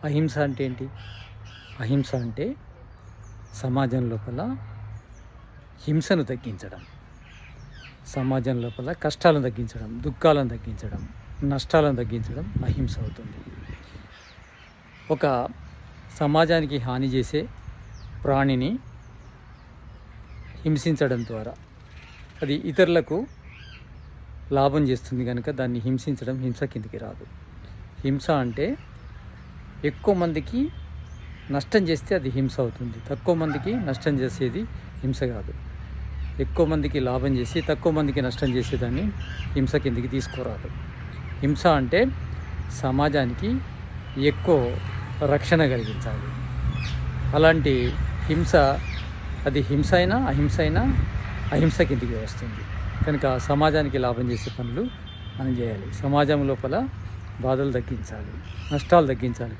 అహింస అంటే ఏంటి? అహింస అంటే సమాజం లోపల హింసను తగ్గించడం, సమాజం లోపల కష్టాలను తగ్గించడం, దుఃఖాలను తగ్గించడం, నష్టాలను తగ్గించడం అహింస అవుతుంది. ఒక సమాజానికి హాని చేసే ప్రాణిని హింసించడం ద్వారా అది ఇతరులకు లాభం చేస్తుంది కనుక దాన్ని హింసించడం హింస కిందికి రాదు. హింస అంటే ఎక్కువ మందికి నష్టం చేస్తే అది హింస అవుతుంది. తక్కువ మందికి నష్టం చేసేది హింస కాదు. ఎక్కువ మందికి లాభం చేసి తక్కువ మందికి నష్టం చేసేదాన్ని హింస కిందికి తీసుకురాదు. హింస అంటే సమాజానికి ఎక్కువ రక్షణ కలిగించాలి. అలాంటి హింస అది హింస అయినా అహింస అయినా అహింస కిందికి వస్తుంది. కనుక సమాజానికి లాభం చేసే పనులు మనం చేయాలి. సమాజం లోపల బాధలు తగ్గించాలి, నష్టాలు తగ్గించాలి,